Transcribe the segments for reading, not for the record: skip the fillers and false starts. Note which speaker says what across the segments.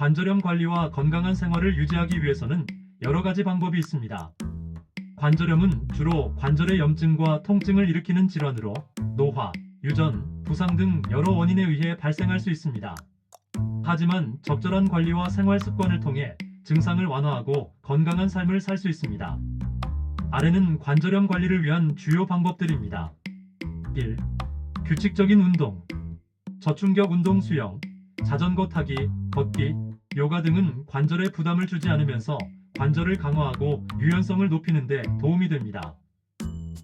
Speaker 1: 관절염 관리와 건강한 생활을 유지하기 위해서는 여러 가지 방법이 있습니다. 관절염은 주로 관절의 염증과 통증을 일으키는 질환으로 노화, 유전, 부상 등 여러 원인에 의해 발생할 수 있습니다. 하지만 적절한 관리와 생활 습관을 통해 증상을 완화하고 건강한 삶을 살 수 있습니다. 아래는 관절염 관리를 위한 주요 방법들입니다. 1. 규칙적인 운동. 저충격 운동 수영, 자전거 타기, 걷기, 요가 등은 관절에 부담을 주지 않으면서 관절을 강화하고 유연성을 높이는 데 도움이 됩니다.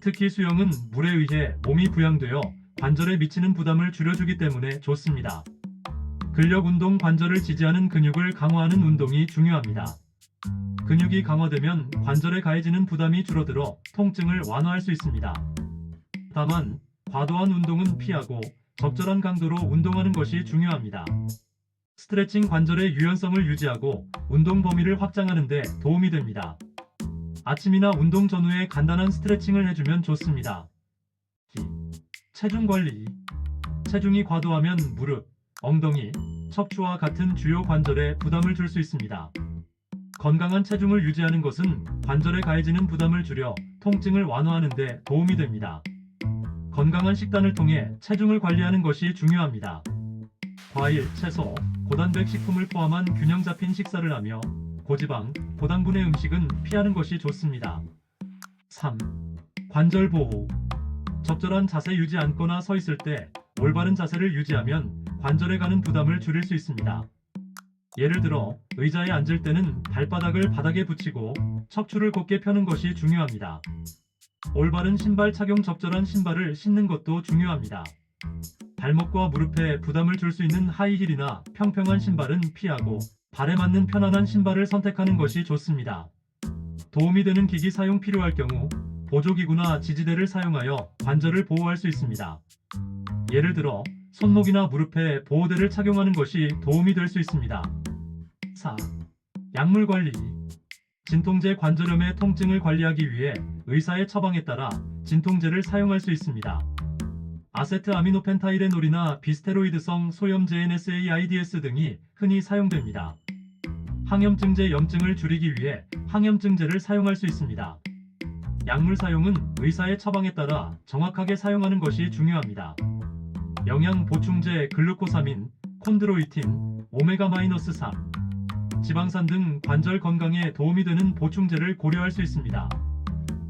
Speaker 1: 특히 수영은 물에 의해 몸이 부양되어 관절에 미치는 부담을 줄여주기 때문에 좋습니다. 근력 운동 관절을 지지하는 근육을 강화하는 운동이 중요합니다. 근육이 강화되면 관절에 가해지는 부담이 줄어들어 통증을 완화할 수 있습니다. 다만 과도한 운동은 피하고 적절한 강도로 운동하는 것이 중요합니다. 스트레칭 관절의 유연성을 유지하고 운동 범위를 확장하는 데 도움이 됩니다. 아침이나 운동 전후에 간단한 스트레칭을 해주면 좋습니다. 2. 체중 관리. 체중이 과도하면 무릎, 엉덩이, 척추와 같은 주요 관절에 부담을 줄 수 있습니다. 건강한 체중을 유지하는 것은 관절에 가해지는 부담을 줄여 통증을 완화하는 데 도움이 됩니다. 건강한 식단을 통해 체중을 관리하는 것이 중요합니다. 과일, 채소, 고단백 식품을 포함한 균형 잡힌 식사를 하며 고지방, 고당분의 음식은 피하는 것이 좋습니다. 3. 관절 보호. 적절한 자세 유지 앉거나 서 있을 때 올바른 자세를 유지하면 관절에 가는 부담을 줄일 수 있습니다. 예를 들어 의자에 앉을 때는 발바닥을 바닥에 붙이고 척추를 곧게 펴는 것이 중요합니다. 올바른 신발 착용. 적절한 신발을 신는 것도 중요합니다. 발목과 무릎에 부담을 줄 수 있는 하이힐이나 평평한 신발은 피하고 발에 맞는 편안한 신발을 선택하는 것이 좋습니다. 도움이 되는 기기 사용. 필요할 경우 보조기구나 지지대를 사용하여 관절을 보호할 수 있습니다. 예를 들어 손목이나 무릎에 보호대를 착용하는 것이 도움이 될 수 있습니다. 4. 약물 관리. 진통제. 관절염의 통증을 관리하기 위해 의사의 처방에 따라 진통제를 사용할 수 있습니다. 아세트아미노펜타이레놀이나 비스테로이드성 소염제 NSAIDs 등이 흔히 사용됩니다. 항염증제. 염증을 줄이기 위해 항염증제를 사용할 수 있습니다. 약물 사용은 의사의 처방에 따라 정확하게 사용하는 것이 중요합니다. 영양 보충제. 글루코사민, 콘드로이틴, 오메가-3, 지방산 등 관절 건강에 도움이 되는 보충제를 고려할 수 있습니다.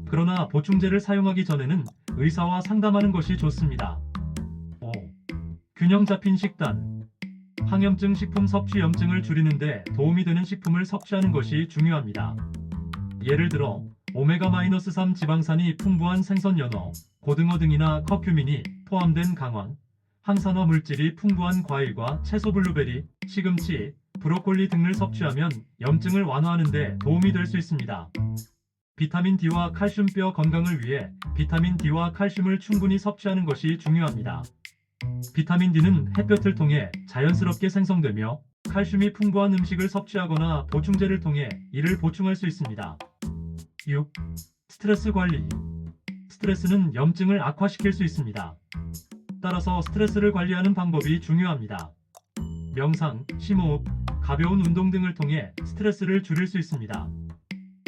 Speaker 1: 그러나 보충제를 사용하기 전에는 의사와 상담하는 것이 좋습니다. 5. 균형 잡힌 식단. 항염증 식품 섭취. 염증을 줄이는 데 도움이 되는 식품을 섭취하는 것이 중요합니다. 예를 들어 오메가-3 지방산이 풍부한 생선, 연어, 고등어 등이나 커큐민이 포함된 강황, 항산화 물질이 풍부한 과일과 채소, 블루베리, 시금치, 브로콜리 등을 섭취하면 염증을 완화하는 데 도움이 될 수 있습니다. 비타민 D와 칼슘. 뼈 건강을 위해 비타민 D와 칼슘을 충분히 섭취하는 것이 중요합니다. 비타민 D는 햇볕을 통해 자연스럽게 생성되며 칼슘이 풍부한 음식을 섭취하거나 보충제를 통해 이를 보충할 수 있습니다. 6. 스트레스 관리. 스트레스는 염증을 악화시킬 수 있습니다. 따라서 스트레스를 관리하는 방법이 중요합니다. 명상, 심호흡, 가벼운 운동 등을 통해 스트레스를 줄일 수 있습니다.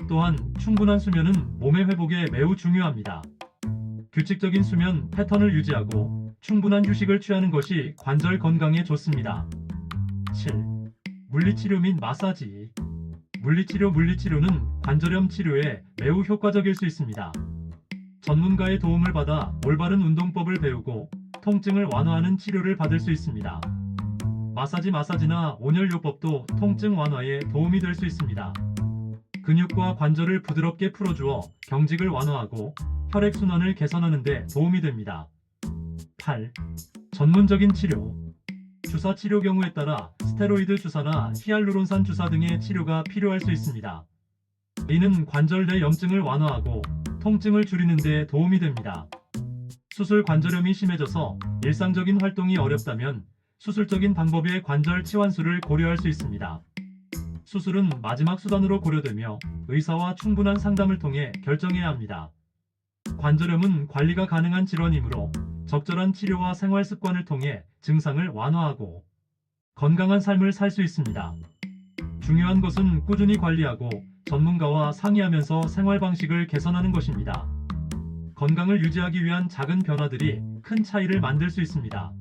Speaker 1: 또한 충분한 수면은 몸의 회복에 매우 중요합니다. 규칙적인 수면 패턴을 유지하고 충분한 휴식을 취하는 것이 관절 건강에 좋습니다. 7. 물리치료 및 마사지. 물리치료는 관절염 치료에 매우 효과적일 수 있습니다. 전문가의 도움을 받아 올바른 운동법을 배우고 통증을 완화하는 치료를 받을 수 있습니다. 마사지나 온열요법도 통증 완화에 도움이 될 수 있습니다. 근육과 관절을 부드럽게 풀어주어 경직을 완화하고 혈액순환을 개선하는 데 도움이 됩니다. 8. 전문적인 치료. 주사 치료 경우에 따라 스테로이드 주사나 히알루론산 주사 등의 치료가 필요할 수 있습니다. 이는 관절 내 염증을 완화하고 통증을 줄이는 데 도움이 됩니다. 수술. 관절염이 심해져서 일상적인 활동이 어렵다면 수술적인 방법의 관절 치환술을 고려할 수 있습니다. 수술은 마지막 수단으로 고려되며 의사와 충분한 상담을 통해 결정해야 합니다. 관절염은 관리가 가능한 질환이므로 적절한 치료와 생활 습관을 통해 증상을 완화하고 건강한 삶을 살 수 있습니다. 중요한 것은 꾸준히 관리하고 전문가와 상의하면서 생활 방식을 개선하는 것입니다. 건강을 유지하기 위한 작은 변화들이 큰 차이를 만들 수 있습니다.